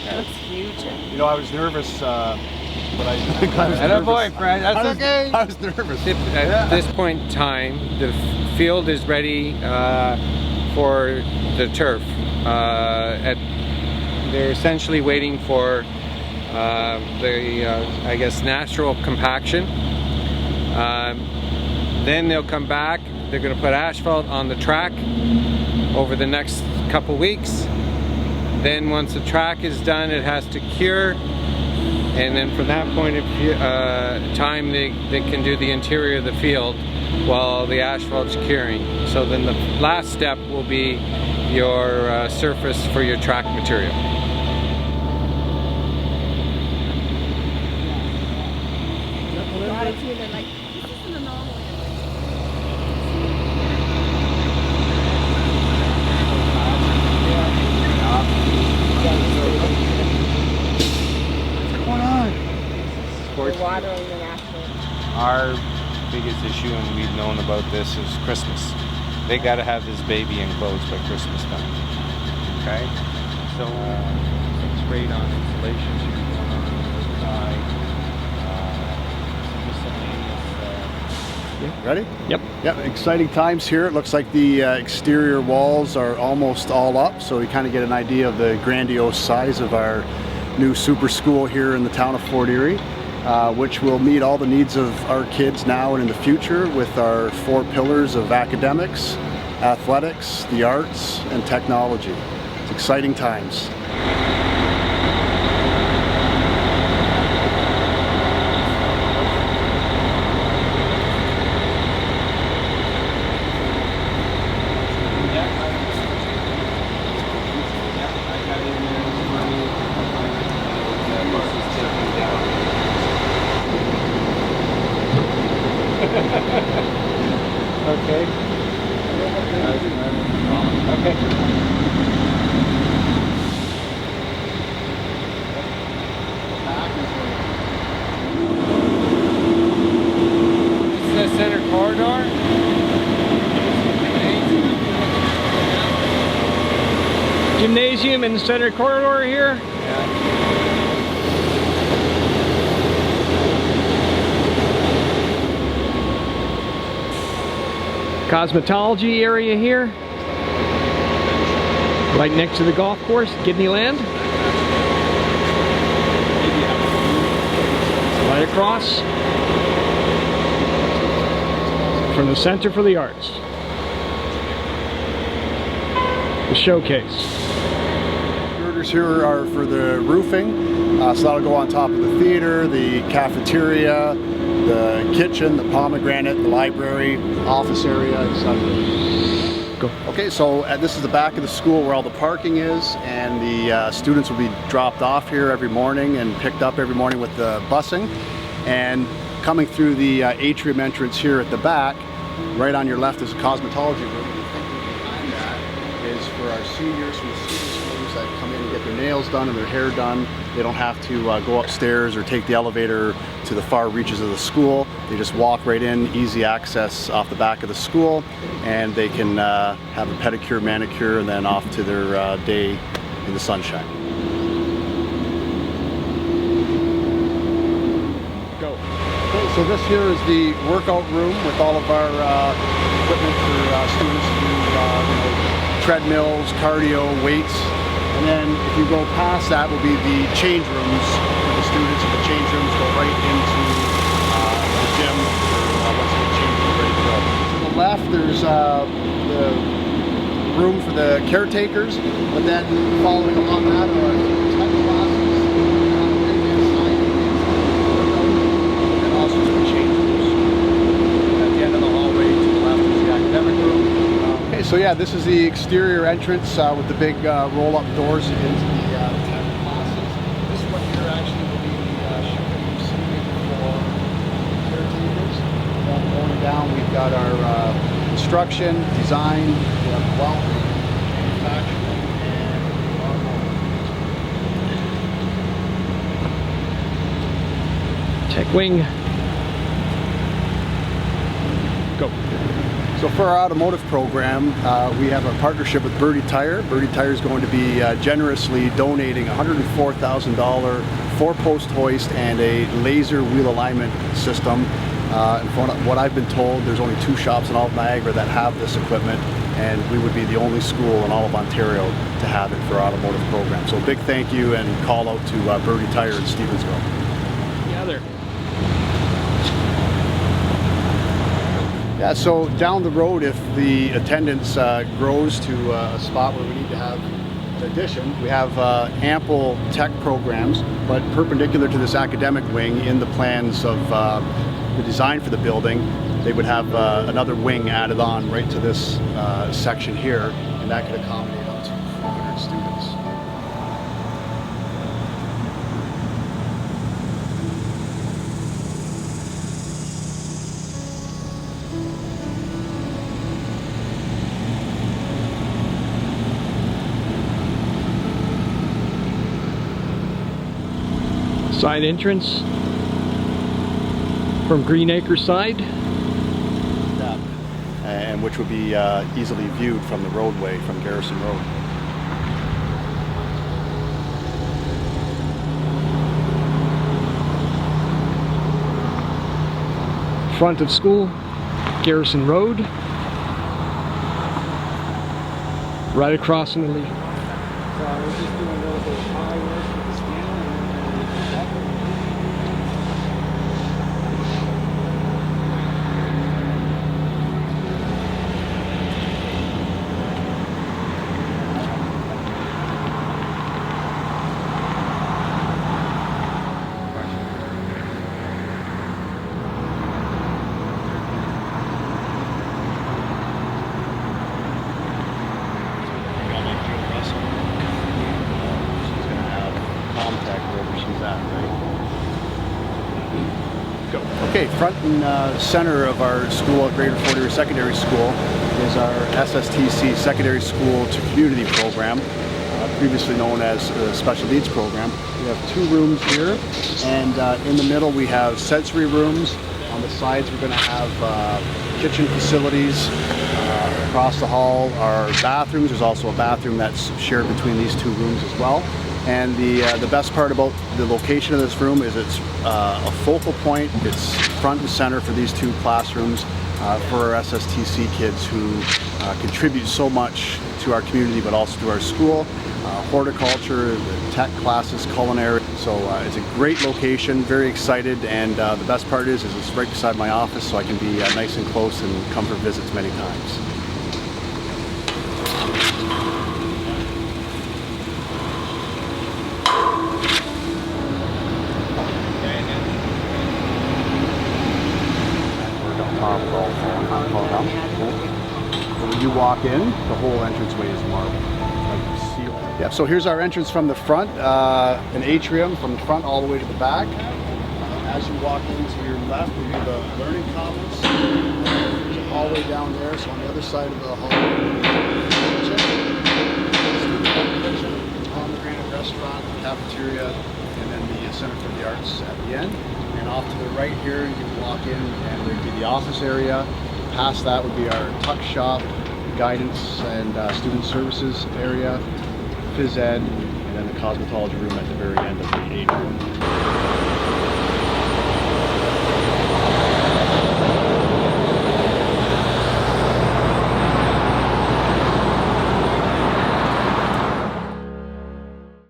That's huge. You know, I was nervous, but I was And boyfriend, that's okay. I was nervous. At this point in time, the field is ready for the turf. They're essentially waiting for I guess, natural compaction. Then they'll come back. They're going to put asphalt on the track over the next couple weeks. Then once the track is done, it has to cure. And then from that point of time, they can do the interior of the field while the asphalt's curing. So then the last step will be your surface for your track material. Watering the asphalt. Our biggest issue, and we've known about this, is Christmas. They got to have this baby enclosed by Christmas time. Okay? So, some sprayed on insulation going on the side. Ready? Yep. Yep, exciting times here. It looks like the exterior walls are almost all up, so we kind of get an idea of the grandiose size of our new super school here in the town of Fort Erie. Which will meet all the needs of our kids now and in the future with our 4 pillars of academics, athletics, the arts, and technology. It's exciting times. Okay. Okay. This is the center corridor. Gymnasium in the center corridor here. Cosmetology area here, right next to the golf course, Kidneyland. Right across from the Center for the Arts. The showcase. Girders here are for the roofing, so that'll go on top of the theater, the cafeteria, the kitchen, the pomegranate, the library, office area, etc. Go. Okay, so this is the back of the school where all the parking is, and the students will be dropped off here every morning and picked up every morning with the busing. And coming through the atrium entrance here at the back, right on your left is a cosmetology room. And the thinking behind that is for our seniors from the senior schools that come in and get their nails done and their hair done. They don't have to go upstairs or take the elevator to the far reaches of the school. They just walk right in, easy access off the back of the school, and they can have a pedicure, manicure, and then off to their day in the sunshine. Go. Okay, so this here is the workout room with all of our equipment for students to do treadmills, cardio, weights. And then if you go past that will be the change rooms for the students, and the change rooms go right into the gym once they change and ready to go. To the left there's the room for the caretakers, but then following along that are tech classes, and also some change rooms. At the end of the hallway to the left is the academic room. Okay, so yeah, this is the exterior entrance with the big roll-up doors into the tech classes. This one here actually will be the shipping seating for caretakers. Going down, we've got our construction, design, we have welding, manufacturing, and Tech wing. Go. So for our automotive program, we have a partnership with Birdie Tire. Birdie Tire is going to be generously donating $104,000 four-post hoist and a laser wheel alignment system. And from what I've been told, there's only 2 shops in all of Niagara that have this equipment, and we would be the only school in all of Ontario to have it for our automotive program. So a big thank you and call out to Birdie Tire in Stevensville. Yeah, there. Yeah, so down the road, if the attendance grows to a spot where we need to have addition, we have ample tech programs, but perpendicular to this academic wing in the plans of the design for the building, they would have another wing added on right to this section here, and that could accommodate up to 400 students. Side entrance from Green Acre side. Yeah. And which would be easily viewed from the roadway from Garrison Road. Front of school, Garrison Road. Right across from the lead. Okay, front and center of our school at Greater Fort Erie Secondary School is our SSTC Secondary School to Community program, previously known as the Special Needs program. We have 2 rooms here, and in the middle we have sensory rooms. On the sides we're going to have kitchen facilities. Across the hall are bathrooms. There's also a bathroom that's shared between these 2 rooms as well. And the best part about the location of this room is it's a focal point. It's front and center for these 2 classrooms for our SSTC kids who contribute so much to our community, but also to our school. Horticulture, the tech classes, culinary. So it's a great location, very excited, and the best part is it's right beside my office, so I can be nice and close and come for visits many times. When you walk in, the whole entranceway is marble. Yeah, so here's our entrance from the front, an atrium from the front all the way to the back. As you walk into your left, we have the learning commons. There's a hallway down there, so on the other side of the hallway, kitchen, pomegranate restaurant, cafeteria, and then the Center for the Arts at the end. And off to the right here, you can walk in and there'd be the office area. Past that would be our tuck shop, guidance and student services area, phys ed, and then the cosmetology room at the very end of the atrium.